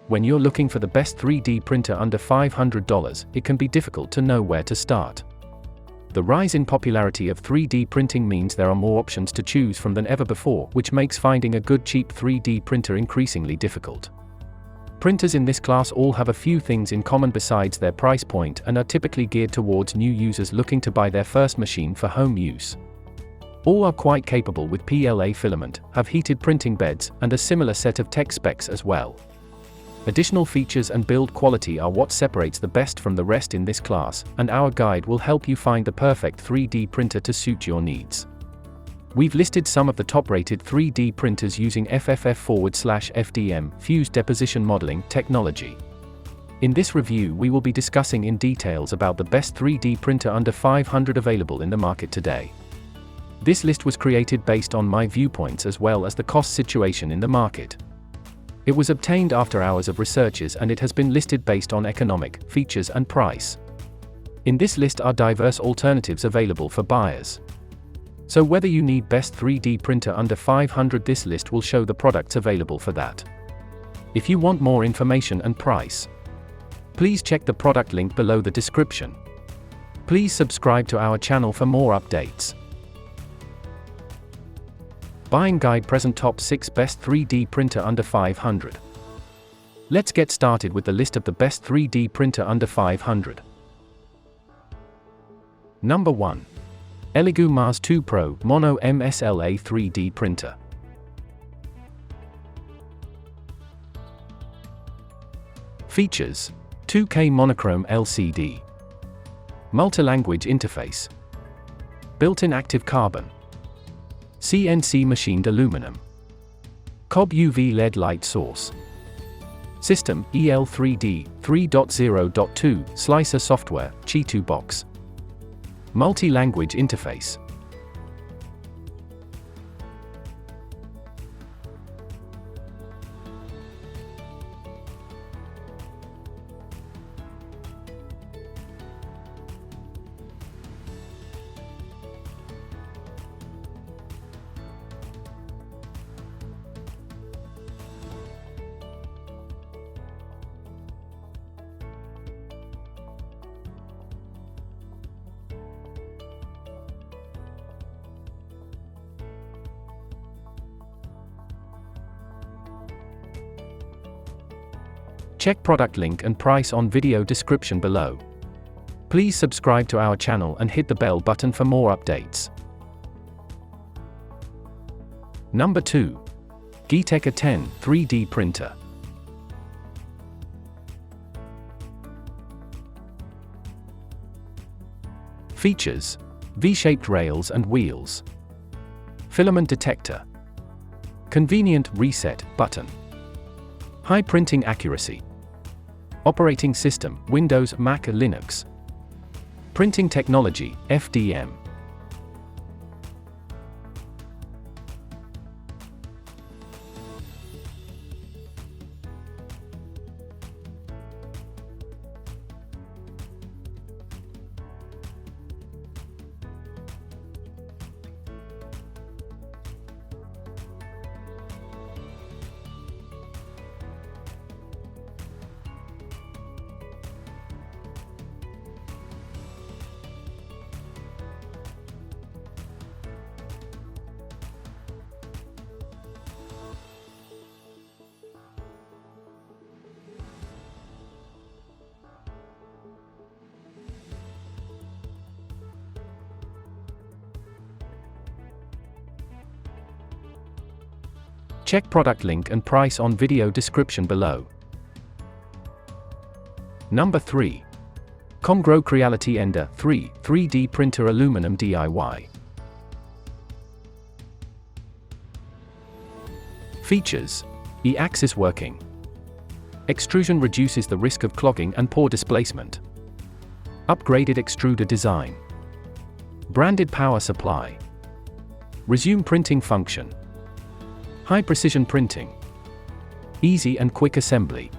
When you're looking for the best 3D printer under $500, it can be difficult to know where to start. The rise in popularity of 3D printing means there are more options to choose from than ever before, which makes finding a good cheap 3D printer increasingly difficult. Printers in this class all have a few things in common besides their price point and are typically geared towards new users looking to buy their first machine for home use. All are quite capable with PLA filament, have heated printing beds, and a similar set of tech specs as well. Additional features and build quality are what separates the best from the rest in this class, and our guide will help you find the perfect 3D printer to suit your needs. We've listed some of the top-rated 3D printers using FFF/FDM, fused deposition modeling, technology. In this review we will be discussing in details about the best 3D printer under $500 available in the market today. This list was created based on my viewpoints as well as the cost situation in the market. It was obtained after hours of researches and it has been listed based on economic, features and price. In this list are diverse alternatives available for buyers. So whether you need best 3D printer under $500, this list will show the products available for that. If you want more information and price, please check the product link below the description. Please subscribe to our channel for more updates. Buying Guide present top 6 best 3D printer under $500. Let's get started with the list of the best 3D printer under $500. Number 1. Elegoo Mars 2 Pro Mono Msla 3D Printer. Features: 2K monochrome LCD, multi-language interface, built-in active carbon, CNC machined aluminum, COB UV LED light source. System: EL3D 3.0.2 slicer software, Chi2 box. Multi-language interface. Check product link and price on video description below. Please subscribe to our channel and hit the bell button for more updates. Number 2. Geeetech A10 3D Printer. Features: V-shaped rails and wheels, filament detector, convenient reset button, high printing accuracy. Operating system: Windows, Mac, Linux. Printing technology: FDM. Check product link and price on video description below. Number 3. Comgrow Creality Ender 3 3D Printer Aluminum DIY. Features: E-axis working. Extrusion reduces the risk of clogging and poor displacement. Upgraded extruder design. Branded power supply. Resume printing function. High precision printing. Easy and quick assembly.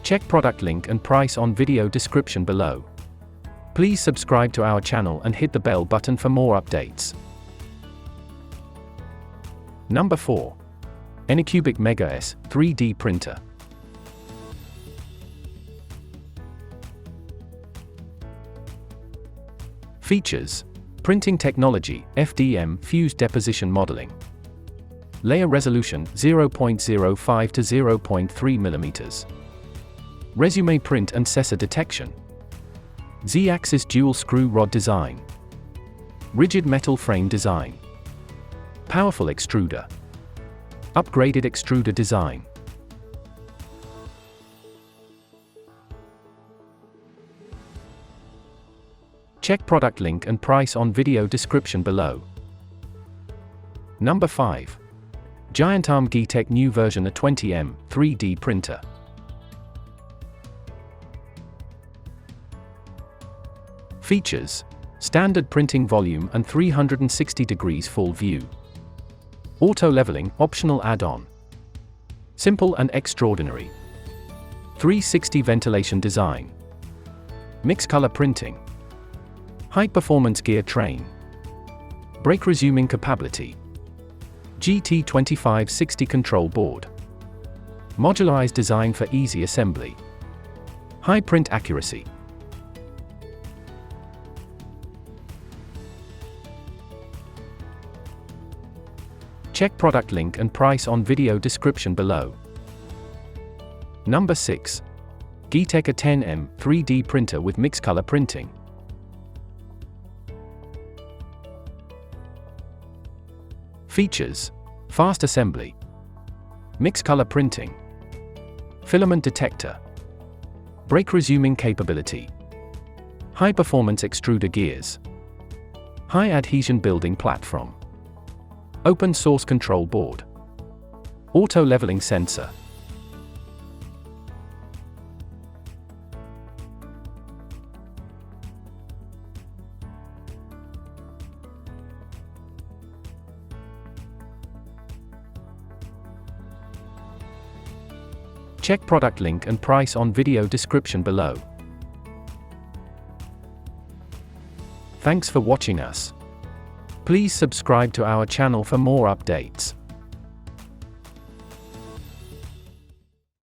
Check product link and price on video description below. Please subscribe to our channel and hit the bell button for more updates. Number 4. Anycubic Mega S 3D Printer. Features: printing technology, FDM fused deposition modeling. Layer resolution 0.05 to 0.3 mm. Resume print and sensor detection. Z-axis dual screw rod design. Rigid metal frame design. Powerful extruder. Upgraded extruder design. Check product link and price on video description below. Number 5. Giantarm Geeetech new version A20M 3D printer. Features: standard printing volume and 360 degrees full view. Auto leveling optional add-on. Simple and extraordinary. 360 ventilation design. Mix color printing. High performance gear train. Brake resuming capability. GT2560 control board. Modularized design for easy assembly. High print accuracy. Check product link and price on video description below. Number 6. Geeetech A10M 3D printer with mix color printing. Features: fast assembly. Mix color printing. Filament detector. Brake resuming capability. High performance extruder gears. High adhesion building platform. Open source control board. Auto leveling sensor. Check product link and price on video description below. Thanks for watching us. Please subscribe to our channel for more updates.